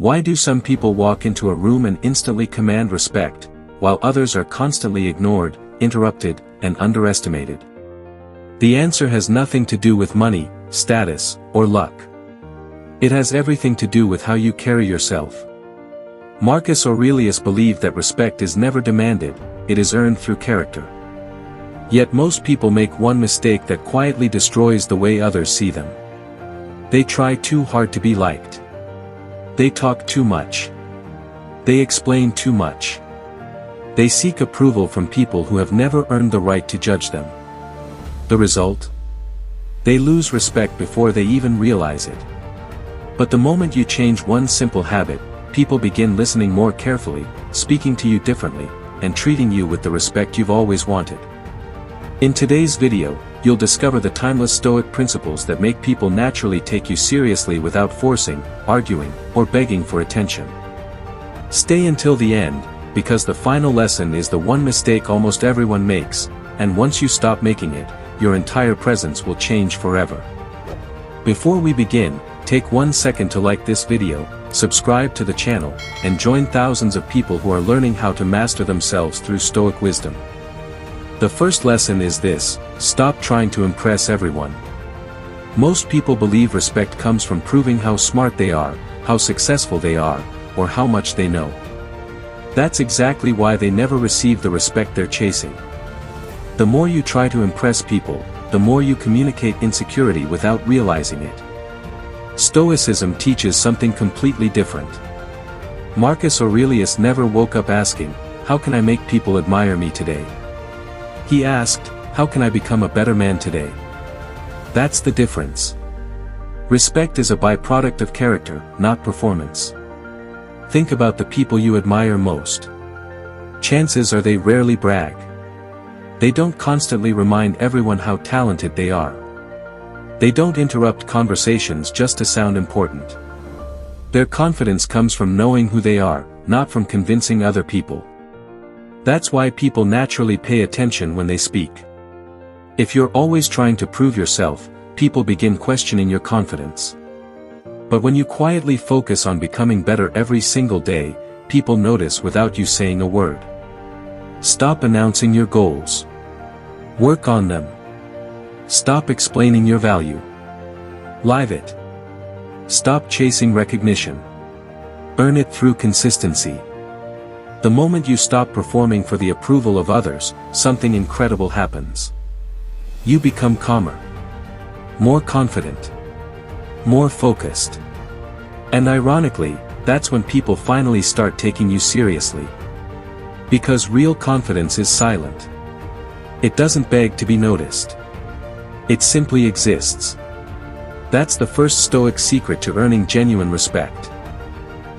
Why do some people walk into a room and instantly command respect, while others are constantly ignored, interrupted, and underestimated? The answer has nothing to do with money, status, or luck. It has everything to do with how you carry yourself. Marcus Aurelius believed that respect is never demanded, it is earned through character. Yet most people make one mistake that quietly destroys the way others see them. They try too hard to be liked. They talk too much. They explain too much. They seek approval from people who have never earned the right to judge them. The result? They lose respect before they even realize it. But the moment you change one simple habit, people begin listening more carefully, speaking to you differently, and treating you with the respect you've always wanted. In today's video, you'll discover the timeless Stoic principles that make people naturally take you seriously without forcing, arguing, or begging for attention. Stay until the end, because the final lesson is the one mistake almost everyone makes, and once you stop making it, your entire presence will change forever. Before we begin, take 1 second to like this video, subscribe to the channel, and join thousands of people who are learning how to master themselves through Stoic wisdom. The first lesson is this: stop trying to impress everyone. Most people believe respect comes from proving how smart they are, how successful they are, or how much they know. That's exactly why they never receive the respect they're chasing. The more you try to impress people, the more you communicate insecurity without realizing it. Stoicism teaches something completely different. Marcus Aurelius never woke up asking, "How can I make people admire me today?" He asked, "How can I become a better man today?" That's the difference. Respect is a byproduct of character, not performance. Think about the people you admire most. Chances are they rarely brag. They don't constantly remind everyone how talented they are. They don't interrupt conversations just to sound important. Their confidence comes from knowing who they are, not from convincing other people. That's why people naturally pay attention when they speak. If you're always trying to prove yourself, people begin questioning your confidence. But when you quietly focus on becoming better every single day, people notice without you saying a word. Stop announcing your goals. Work on them. Stop explaining your value. Live it. Stop chasing recognition. Earn it through consistency. The moment you stop performing for the approval of others, something incredible happens. You become calmer, more confident, more focused. And ironically, that's when people finally start taking you seriously. Because real confidence is silent. It doesn't beg to be noticed. It simply exists. That's the first Stoic secret to earning genuine respect.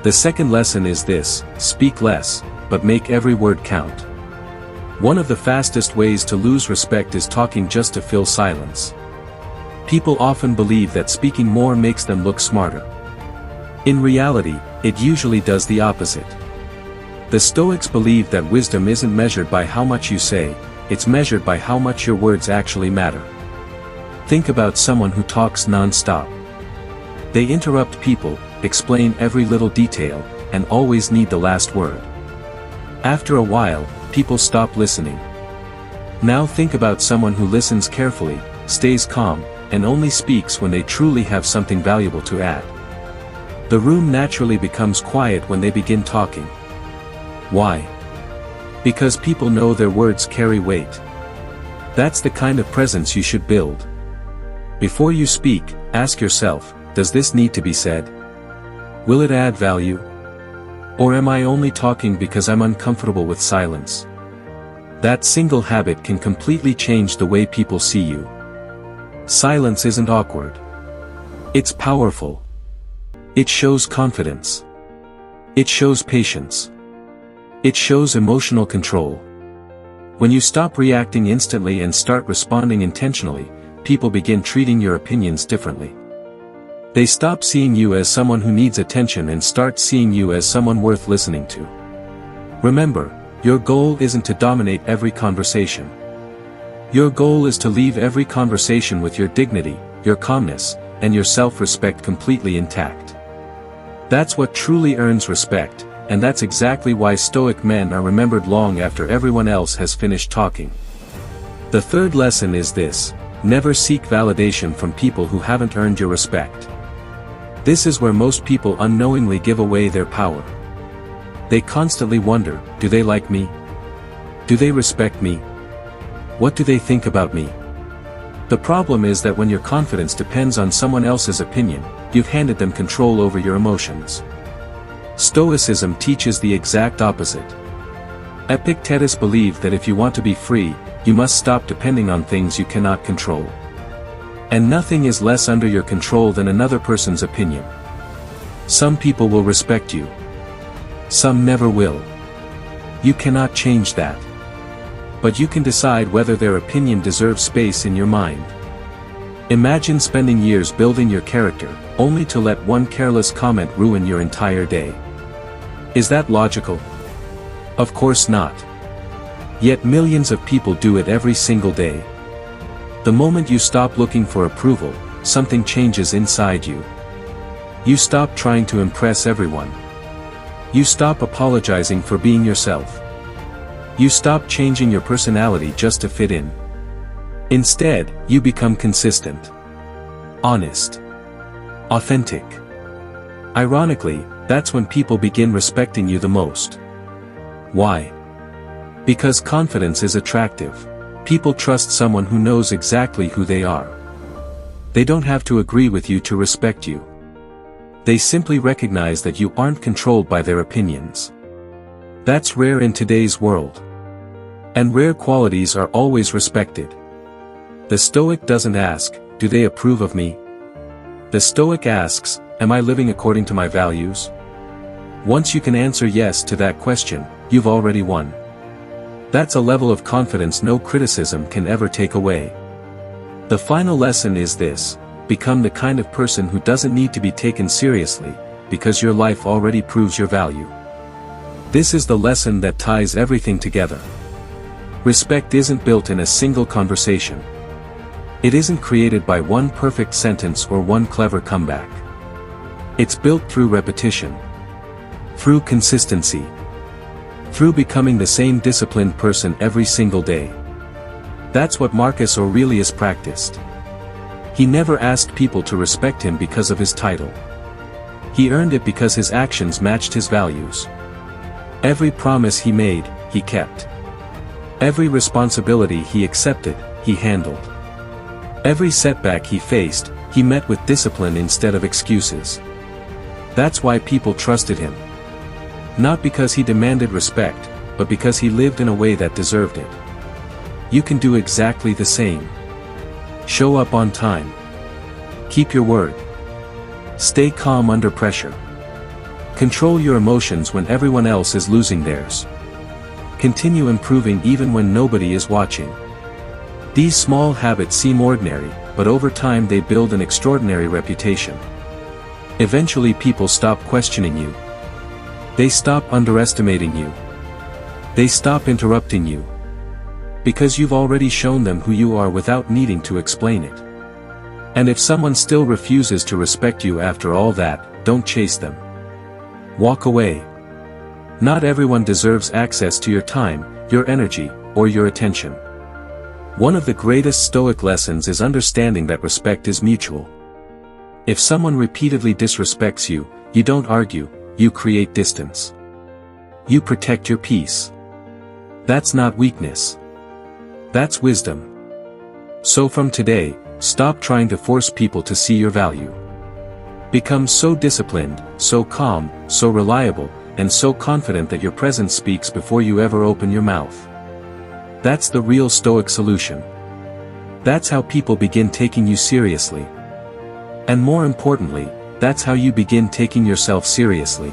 The second lesson is this: speak less, but make every word count. One of the fastest ways to lose respect is talking just to fill silence. People often believe that speaking more makes them look smarter. In reality, it usually does the opposite. The Stoics believe that wisdom isn't measured by how much you say, it's measured by how much your words actually matter. Think about someone who talks non-stop. They interrupt people, explain every little detail, and always need the last word. After a while, people stop listening. Now think about someone who listens carefully, stays calm, and only speaks when they truly have something valuable to add. The room naturally becomes quiet when they begin talking. Why? Because people know their words carry weight. That's the kind of presence you should build. Before you speak, ask yourself, does this need to be said? Will it add value? Or am I only talking because I'm uncomfortable with silence? That single habit can completely change the way people see you. Silence isn't awkward. It's powerful. It shows confidence. It shows patience. It shows emotional control. When you stop reacting instantly and start responding intentionally, people begin treating your opinions differently. They stop seeing you as someone who needs attention and start seeing you as someone worth listening to. Remember, your goal isn't to dominate every conversation. Your goal is to leave every conversation with your dignity, your calmness, and your self-respect completely intact. That's what truly earns respect, and that's exactly why Stoic men are remembered long after everyone else has finished talking. The third lesson is this: never seek validation from people who haven't earned your respect. This is where most people unknowingly give away their power. They constantly wonder, do they like me? Do they respect me? What do they think about me? The problem is that when your confidence depends on someone else's opinion, you've handed them control over your emotions. Stoicism teaches the exact opposite. Epictetus believed that if you want to be free, you must stop depending on things you cannot control. And nothing is less under your control than another person's opinion. Some people will respect you. Some never will. You cannot change that. But you can decide whether their opinion deserves space in your mind. Imagine spending years building your character, only to let one careless comment ruin your entire day. Is that logical? Of course not. Yet millions of people do it every single day. The moment you stop looking for approval, something changes inside you. You stop trying to impress everyone. You stop apologizing for being yourself. You stop changing your personality just to fit in. Instead, you become consistent, honest, authentic. Ironically, that's when people begin respecting you the most. Why? Because confidence is attractive. People trust someone who knows exactly who they are. They don't have to agree with you to respect you. They simply recognize that you aren't controlled by their opinions. That's rare in today's world. And rare qualities are always respected. The Stoic doesn't ask, do they approve of me? The Stoic asks, am I living according to my values? Once you can answer yes to that question, you've already won. That's a level of confidence no criticism can ever take away. The final lesson is this: become the kind of person who doesn't need to be taken seriously, because your life already proves your value. This is the lesson that ties everything together. Respect isn't built in a single conversation. It isn't created by one perfect sentence or one clever comeback. It's built through repetition, through consistency, through becoming the same disciplined person every single day. That's what Marcus Aurelius practiced. He never asked people to respect him because of his title. He earned it because his actions matched his values. Every promise he made, he kept. Every responsibility he accepted, he handled. Every setback he faced, he met with discipline instead of excuses. That's why people trusted him. Not because he demanded respect, but because he lived in a way that deserved it. You can do exactly the same. Show up on time. Keep your word. Stay calm under pressure. Control your emotions when everyone else is losing theirs. Continue improving even when nobody is watching. These small habits seem ordinary, but over time they build an extraordinary reputation. Eventually people stop questioning you. They stop underestimating you. They stop interrupting you. Because you've already shown them who you are without needing to explain it. And if someone still refuses to respect you after all that, don't chase them. Walk away. Not everyone deserves access to your time, your energy, or your attention. One of the greatest Stoic lessons is understanding that respect is mutual. If someone repeatedly disrespects you, you don't argue, you create distance. You protect your peace. That's not weakness. That's wisdom. So from today, stop trying to force people to see your value. Become so disciplined, so calm, so reliable, and so confident that your presence speaks before you ever open your mouth. That's the real Stoic solution. That's how people begin taking you seriously. And more importantly, that's how you begin taking yourself seriously.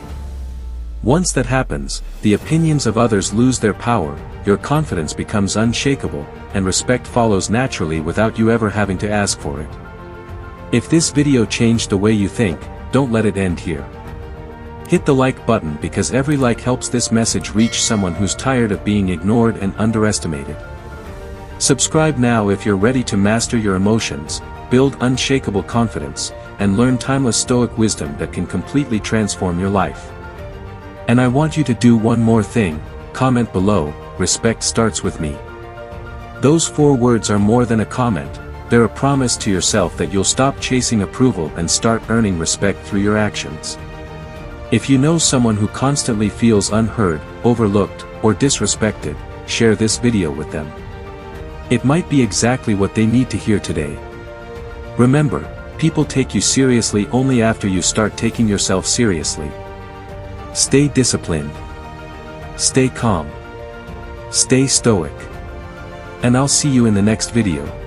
Once that happens, the opinions of others lose their power, your confidence becomes unshakable, and respect follows naturally without you ever having to ask for it. If this video changed the way you think, don't let it end here. Hit the like button because every like helps this message reach someone who's tired of being ignored and underestimated. Subscribe now if you're ready to master your emotions, build unshakable confidence, and learn timeless Stoic wisdom that can completely transform your life. And I want you to do one more thing: comment below, "Respect starts with me." Those 4 words are more than a comment, they're a promise to yourself that you'll stop chasing approval and start earning respect through your actions. If you know someone who constantly feels unheard, overlooked, or disrespected, share this video with them. It might be exactly what they need to hear today. Remember, people take you seriously only after you start taking yourself seriously. Stay disciplined. Stay calm. Stay stoic. And I'll see you in the next video.